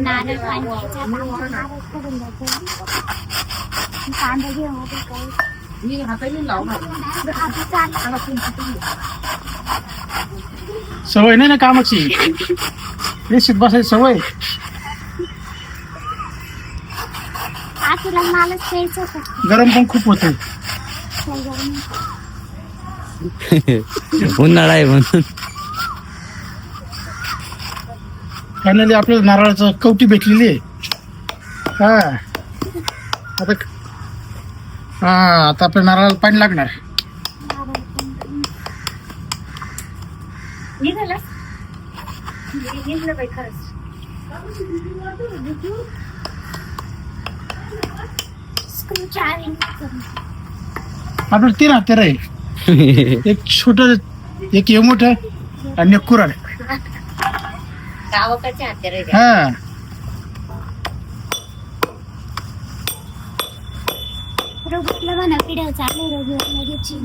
नारळ पाणी करून जातो. कांदा घेऊन सवय नाही ना कामाची, निश्चित बसायची सवय. आतुला मालच प्यायचं होतं. गरम पण खूप होते. उन्हाळा आहे म्हणून. फायनली आपल्याला नारळाचं कवटी भेटलेली आहे. आता आपल्या नारळाला पाणी लागणार. आपलं 3 हत्यार आहे. एक छोट, एक मोठ आणि एक कुराड. गावाकडचे हत्यार आहे. हा रघुला म्हणा व्हिडिओ चालू, रघुची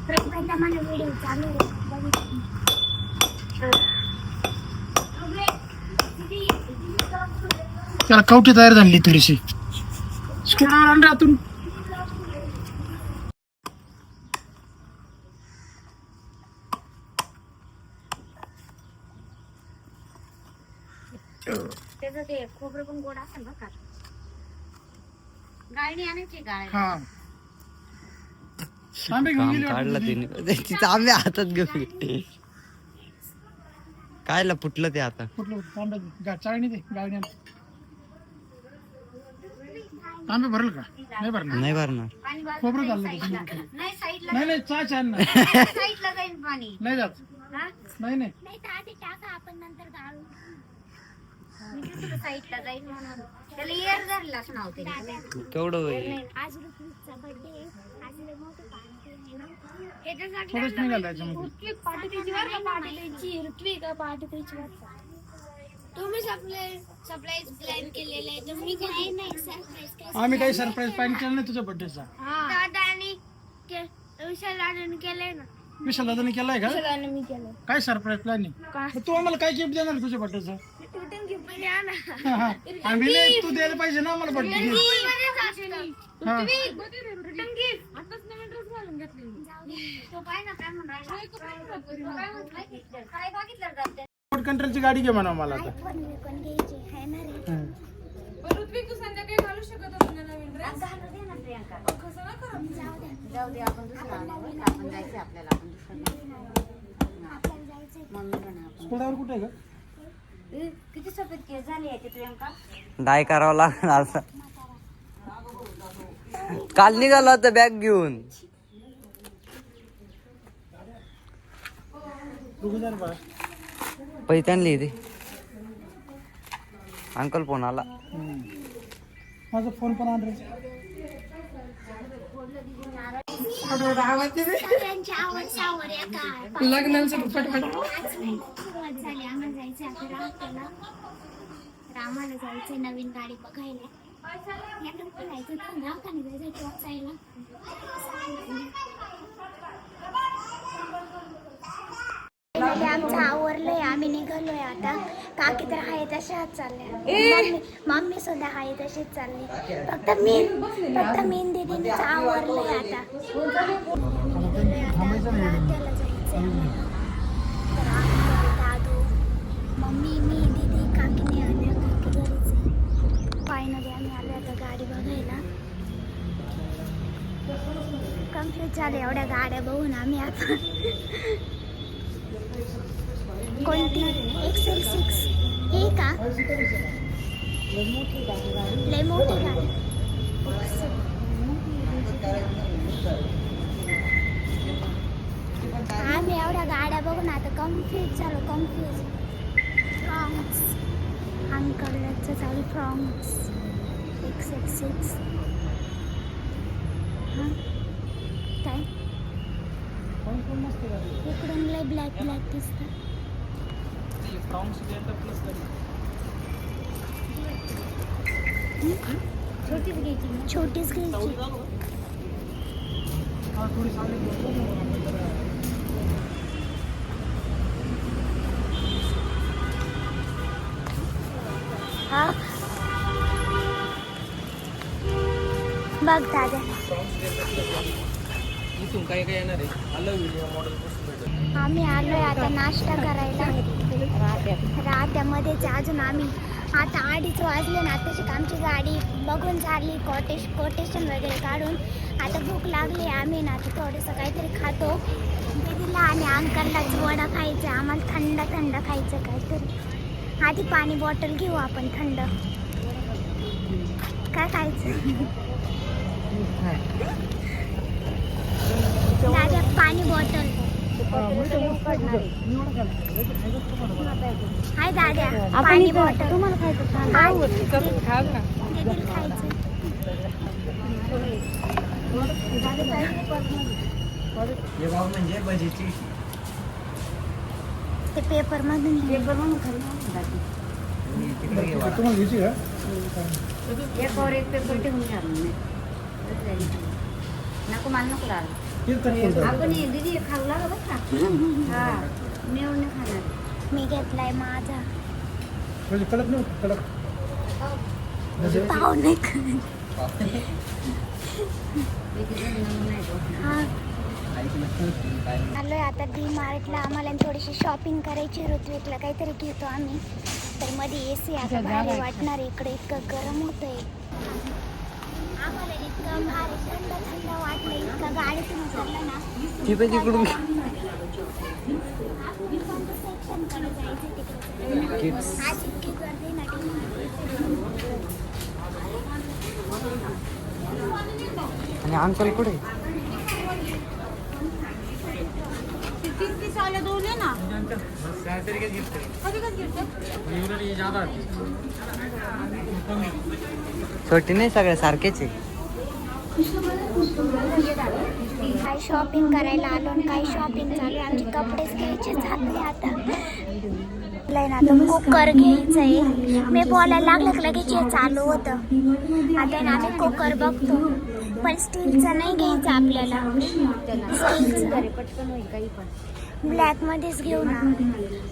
रघुला म्हणा व्हिडिओ चालू. त्याला कवटी तयार झाली थोडीशी. स्कूटरवर आण रे आतून. त्याचं ते खोबरं पण गोड असेल बघा. गाळणी आणायची गाळ. हा आंबे घेऊन गेले काढला वाटतं तिने, तिचा आंबे हातात घेऊन गेले. कायला फुटलं ते आता. कुठलं आंबे चाळणी दे. गाळणी आंबे भरल का? नाही भरणार. नाही भरणार. खोबरं झालं नाही साईडला, नाही चहा छान ना. साईडला जाईल पाणी. नाही जात. हा? नाही नाही तर आधी टाका, आपण नंतर गाळू. साईडला जाईल म्हणून त्याला एअर धरलाच नव्हते. केवढं होईल? आज ऋत्विकचा बर्थडे, आज लय मोठं पार्टी आहे ना. थोडंच निघालं याच्यामध्ये. ऋत्विक पार्टी द्यायची, ऋत्विक पार्टी द्यायची. तुम्ही सरप्राईज प्लॅन केलेलं आहे, तर मी काही नाही सरप्राईज. आम्ही काही सरप्राईज प्लॅन केलं नाही तुझ्या बर्थडेचा. दादा आणि विशाल दादाने केलंय ना. विशाल दादाने केलाय का? दादाने मी केलं. काय सरप्राईज प्लॅनिंग? तू आम्हाला काय गिफ्ट देणार तुझ्या बर्थडेचा? रिटर्न गिफ्ट मध्ये आणा. आम्ही नाही, तू द्यायला पाहिजे ना आम्हाला बर्थडे गिफ्ट. रिटर्न गिफ्ट आताच नवीन ड्रेस घालून घेतली. तो पाय ना काय म्हणून काय बघितलं जातं. कंट्रोलची गाडी घे म्हणा मला आता. पण घ्यायची आहे ना रे. ऋत्विक तू संध्याकाळी घालू शकत होती ना नवीन ड्रेस. घालू दे ना प्रियंका. कसं ना करा. जाऊ दे, आपण दुसरं आणू. आपण जायचं आपल्याला. आपण दुसरं मम्मी म्हणा. स्कूटरवर कुठे आहे का? किती सफेद केस झाली आहे ते प्रियंका. डाय करावं लागणार आता. काल निघाला होता बॅग घेऊन. पैसे आणली ते. अंकल फोन आला. माझा फोन पण आण रे. सगळ्यांची आवड सावड आहे काय. लग्नाचं फटफट. सुरुवात झाली. आम्हाला जायचं आता राहतेला. रामाला जायचंय नवीन गाडी बघायला. याकडे फिरायचं तर दवाखाने जायचं टोचायला. आमचं आवरलंय, आम्ही निघालोय आता. काकी तर आहे तशाच चालल्या, मम्मी सुद्धा आहे तशीच चालली. फक्त मी दीदीचं आवरलंय आता. दादू, मम्मी, मी, दीदी, काकीने आल्या. काकी घरीच आहे. फायनली आम्ही आलो आता गाडी बघायला. कन्फ्युज झाले एवढ्या गाड्या बघून आम्ही आता. कोणती? XL6 ही का? लय मोठी गाडी. आम्ही एवढ्या गाड्या बघून आता कन्फ्युज झालो. फ्रॉन्क्स अंकलचं चालू. Fronx XL6. हां काय इकडून लय ब्लॅक दिसतं. छोटीच घ्यायची. हा बघ दादा आम्ही आलोय आता नाश्ता करायला रात्यामध्येच अजून आम्ही आता 2:30 वाजले ना आताशी आमची गाडी बघून झाली कोटेशन वगैरे काढून आता भूक लागली आम्ही ना आता थोडंसं काहीतरी खातो दीदीला आणि अंकललाच वडा खायचं आम्हाला थंड थंड खायचं काहीतरी आधी पाणी बॉटल घेऊ आपण थंड काय खायचं दादा पाणी बॉटल हाय दादा पाणी बॉटल तुम्हाला खायचं म्हणजे भजीची ते पेपर मधून तुम्हाला घ्यायची का एक और एक पेपर ठेवून घ्या नको मला नको लागलं आपण दीदी खाऊ लागलं बघ का हा मी एवढं नाही खाणार मी घेतलाय माझा म्हणजे कडक नाही कडक पाव नाही आलोय आता डी मार्टला आम्हाला थोडीशी शॉपिंग करायची ऋत्विकला काहीतरी घेतो आम्ही तर मध्ये AC आता भारी वाटणार इकडे इतकं गरम होतंय आम्हाला इतकं भारी थंड थंड वाटलं इतकं गाडीतून उतरलं ना तिकडून सेक्शनकडे जायचं तिकडे आज इतकी गर्दी ना आणि अंकल कुठे छोटी नाही सगळे सारखेच आहे काही शॉपिंग करायला आलो आणि काही शॉपिंग चालू आमचे कपडेच घ्यायचे झाले आता ना आता कुकर घ्यायचंय मी बोलायला लागलं की लगेच हे चालू होतं आता ना आम्ही कुकर बघतो पण स्टीलचं नाही घ्यायचं आपल्याला पटकन होईल काही पण ब्लॅक मध्येच घेऊ ना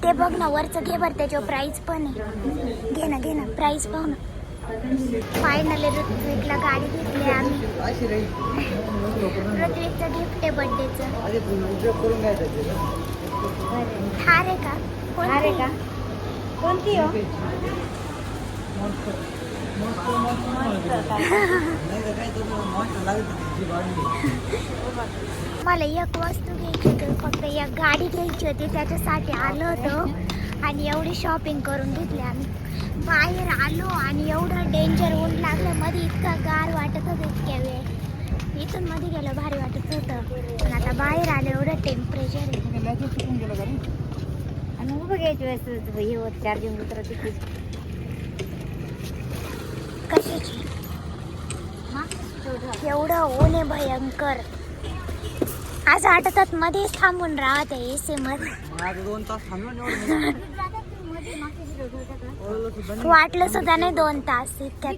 ते बघ ना वरचं घे बरं त्याच्यावर प्राईस पण आहे घे ना प्राईस पाहू ना फायनली ऋत्विकला गाडी घेतली आम्ही ऋत्विकचं गिफ्ट आहे बर्थडेचं थार आहे का अरे का कोणती हो मला एक वस्तू घ्यायची होती फक्त एक गाडी घ्यायची होती त्याच्यासाठी आलो होतो आणि एवढी शॉपिंग करून घेतली आम्ही बाहेर आलो आणि एवढं डेंजर ऊन लागलं मध्ये इतका गार वाटत होतं इतक्या वेळ इथून मध्ये गेलं भारी वाटत होतं पण आता बाहेर आलं एवढं टेम्परेचर आहे आणि उभं घ्यायची वेळेस हे होत चार्जिंग उतरत कशाची एवढं ऊन आहे भयंकर आज आटतात मध्येच थांबून राहत आहे AC मध्ये 2 तास वाटलं सुद्धा नाही 2 तास इतक्यात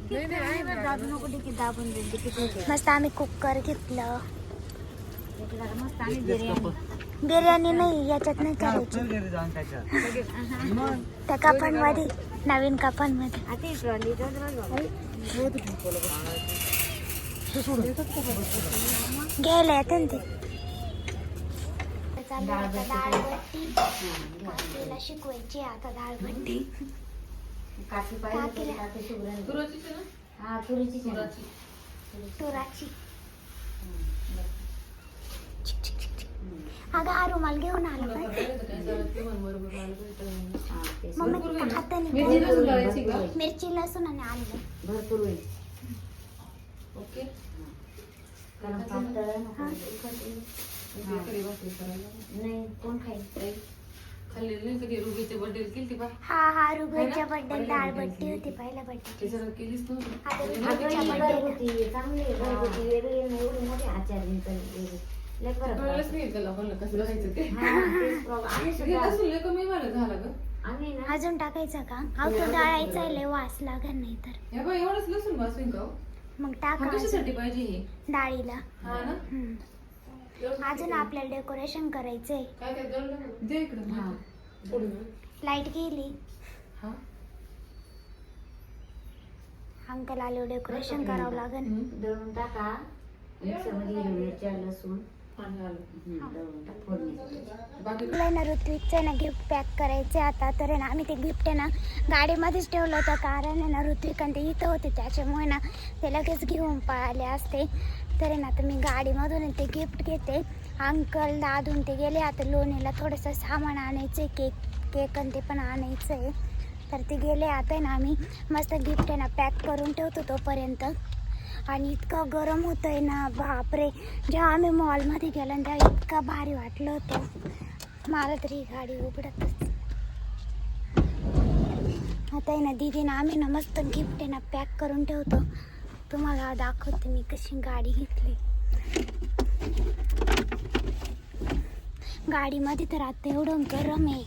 मस्त आम्ही कुकर घेतलं बिर्याणी नाही याच्यात नाही करायची त्या कपांमध्ये नवीन कपांमध्ये घ्यायला येते ना ते डाळबट्टी काकीला शिकवायची आता डाळबट्टी तुराची अगं हा रुमाल घेऊन आला मम्मी हाताने मिरची लसूण आणि आलं भरपूर होईल ओके नाही कोण खाईल खाल्लेलं नाही कधी रुगीच्या बर्थडे केली बा हा रुगवेच्या बर्थडे डाळबट्टी होती पहिल्या बर्थडे जरा केलीच नव्हती आता रुगवेच्या बर्थडे चांगली घरगुती वेगळी एवढी मोठी आचार कळलंच नाही त्याला म्हणलं कसं घालायचं ते आम्ही लसूण लय कमी मला झाला ग ना अजून टाकायचं का तो डाळायचा लय वास लागत नाही तर या बा एवढंच लसूण वाचून का मग हा टाका कशासाठी पाहिजे हे डाळीला हा ना अजून आपल्याला डेकोरेशन करायचंय काय काय गरज दे इकडं लाईट गेली हा अंकल आले डेकोरेशन करावं लागेल. दळून टाका मिक्सरमध्ये हिरवी मिरची लसूण दळून टाक फोडणी. मला ना ऋत्विकचं ना गिफ्ट पॅक करायचे आता. तर आहे ना आम्ही ते गिफ्ट आहे ना गाडीमध्येच ठेवलं होतं, कारण आहे ना ऋत्विक आणि ते इथं होते त्याच्यामुळे ना ते लगेच घेऊन पळाले असते. तर आहे ना आता मी गाडीमधून ते गिफ्ट घेते. अंकल दादून ते गेले आता लोणीला थोडंसं सामान आणायचं आहे, केक आणि ते पण आणायचं आहे. तर ते गेले आता आहे ना आम्ही मस्त गिफ्ट आहे ना पॅक करून ठेवतो तोपर्यंत. आणि इतकं गरम होतं आहे ना बापरे. जेव्हा आम्ही मॉलमध्ये गेलो ना तेव्हा इतकं भारी वाटलं होतं मला तरी. ही गाडी उघडतच आता आहे ना दीदीनं आम्ही ना मस्त गिफ्ट आहे ना पॅक करून ठेवतो. तुम्हाला दाखवते मी कशी गाडी घेतली. गाडीमध्ये तर आता एवढं गरम आहे.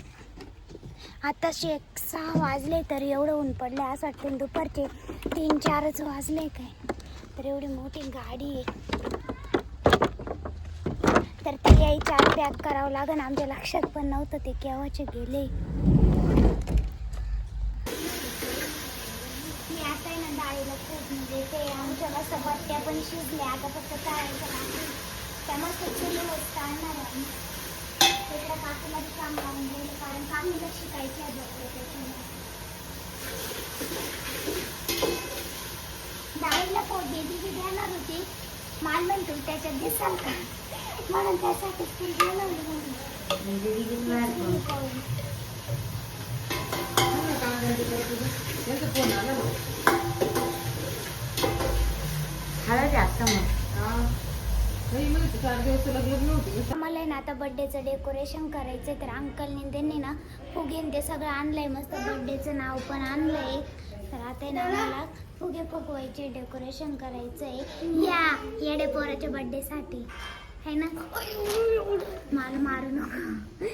आताशे 6 वाजले तर एवढं ऊन पडलं असं वाटतं दुपारचे 3-4च वाजले काय. तर एवढी मोठी गाडी आहे. तर ते यायच्या आधी पॅक करावं लागेल. आमच्या लक्षात पण नव्हतं ते केव्हाचे गेले. मी आता आहे ना डाळीला खूप म्हणजे ते आमच्या मस्त बट्ट्या पण शिजल्या. आता फक्त तळायचं बाकी. त्या मस्त चुलीवर तळणार आहे. तिकडे काकीमध्ये काम लावून गेलं कारण काकीला शिकायची आहे त्याच्यामुळे. डाळीला फोडणी दिली देणार होती. मान म्हणतो त्याच्यात दिसाल का म्हणून त्यासाठी फुल बनवली हळद आता मला ना आता बर्थडेचं डेकोरेशन करायचं. तर अंकलने त्यांनी ना फुगे ते सगळं आणलंय. मस्त बर्थडेचं नाव पण आणलंय. तर आता ना मला फुगे फुगवायचे डेकोरेशन करायचं आहे या येडे पोराच्या बर्थडेसाठी है ना. मला मारू नका.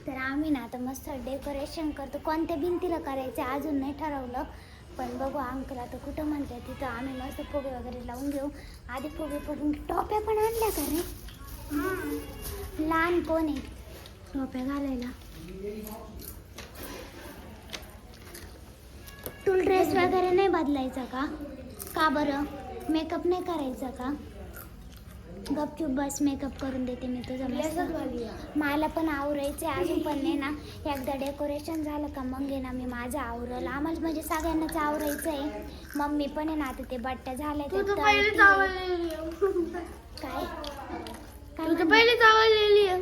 तर आम्ही ना आता मस्त डेकोरेशन करतो. कोणत्या भिंतीला करायचं अजून नाही ठरवलं, पण बघू. अंकल आता कुठं म्हणते तिथं आम्ही मस्त फुगे वगैरे लावून घेऊ. आधी फुगे फुगून टोप्या पण आणल्या का रे. लहान कोण आहे टोप्या घालायला. तुला ड्रेस वगैरे नाही बदलायचा का बरं. मेकअप नाही करायचा का. गपचूप बस मेकअप करून देते मी तुझा मस्त. मला पण आवरायचं आहे अजून पण नाही ना. एकदा डेकोरेशन झालं का मग आहे ना मी माझं आवरलं. आम्हाला म्हणजे सगळ्यांनाच आवरायचं आहे. मम्मी पण आहे ना आता ते बट्ट्या झाल्या काय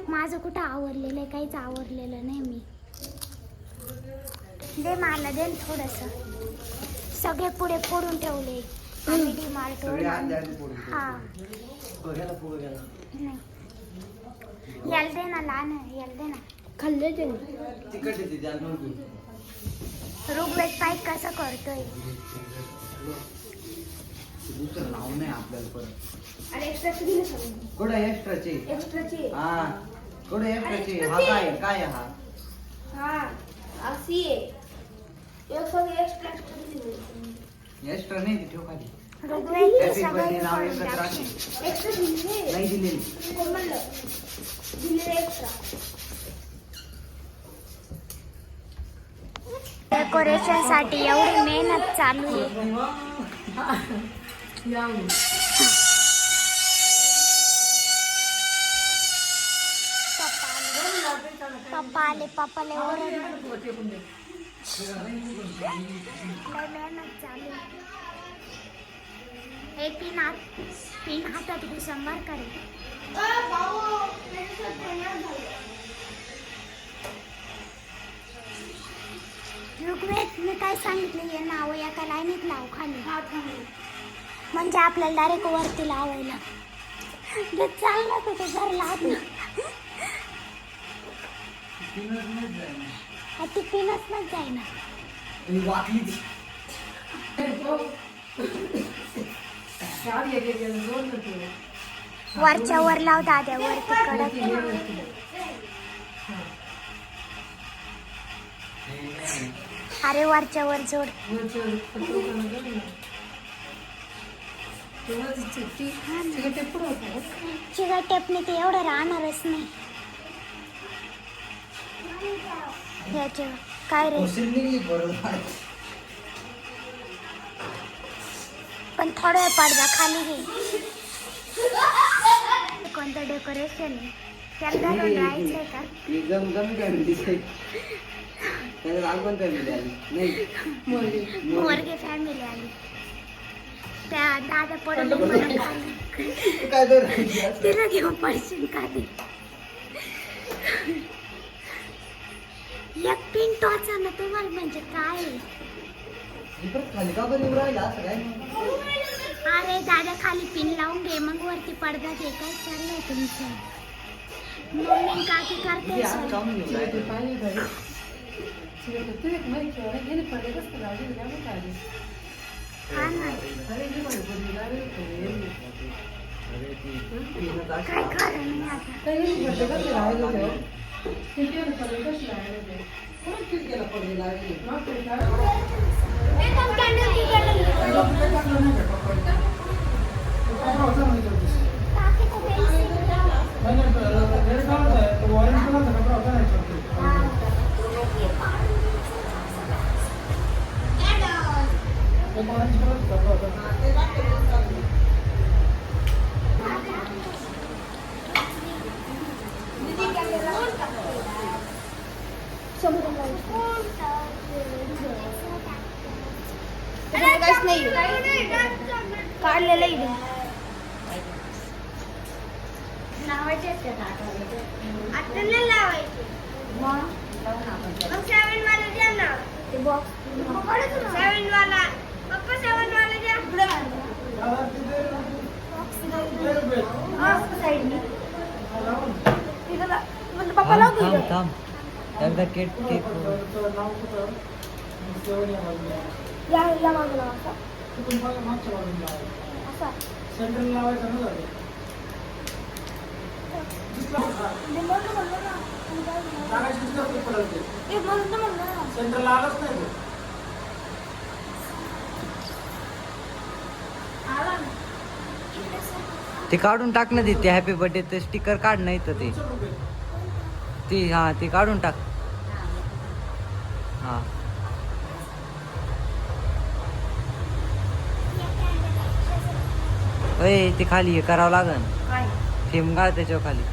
माझं कुठं आवरलेलं आहे. काहीच आवरलेलं नाही मी. दे मला दे थोडंसं. सगळे पुढे फोडून ठेवले आम्ही डीमार्टवर. हा नाही याला दे ना लहान याला दे ना. खाल्ले ते ऋग्वेद पाय कसं करतोय. एक्स्ट्रा नाही ठेव खाली. ऋग्वेद सगळं करून टाकते. नाही दिलेली. डेकोरेशन साठी एवढी मेहनत चालू आहे. पप्पाले ओरडले. मेहनत चालू आहे. हे तीन हातात घुसंबर करे. ऋग्वेद मी काय सांगितलं हे नाव एका लाईनीत लाव खाली म्हणजे आपल्याला डायरेक्ट वरती लावायला. चाललं कुठे जर लावलं ती पिनच नाही जाईना. वरच्या वर लाव दाद्या वरती कडक. अरे वरच्या वर जोड. चिकट टेपने ते एवढं राहणारच नाही. याच्या काय रे पण थोडा पडदा खाली घे. कोणतं डेकोरेशन आहे त्याला घालून राहायचंय का? एकदम कमी फॅमिली त्याला आपण फॅमिली आली नाही मोरगे फॅमिली आली. त्या दादा पडून मला खाली काय तर तिला घेऊन पडशील का ते. एक पिन टोचानं तुम्हाला म्हणजे काय आहे? खाली का बरं राहिला असं काय अरे दादा खाली पिन लावून घे मग वरती पडदा घे. काय चाललंय तुमचं? मम्मी काकी करते असं काम नाही हा ना काय कारण नाही आता. काहीच नाही काढलेलं इथे लावायचे आता नाही लावायचे मग 7 वाला द्या ना ते बॉक्स 7 वाला पप्पा 7 वाला द्या पप्पा लावू एकदा केक केक या बाजूला असा सेंट्रल लावायचं ना सेंट्रल आलंच नाही ते काढून टाक ना ते हॅपी बर्थडे ते स्टिकर काढ नाही तर ते हा ते काढून टाक हा ते खाली हे करावं लागन फेम गाळ त्याच्यावर खाली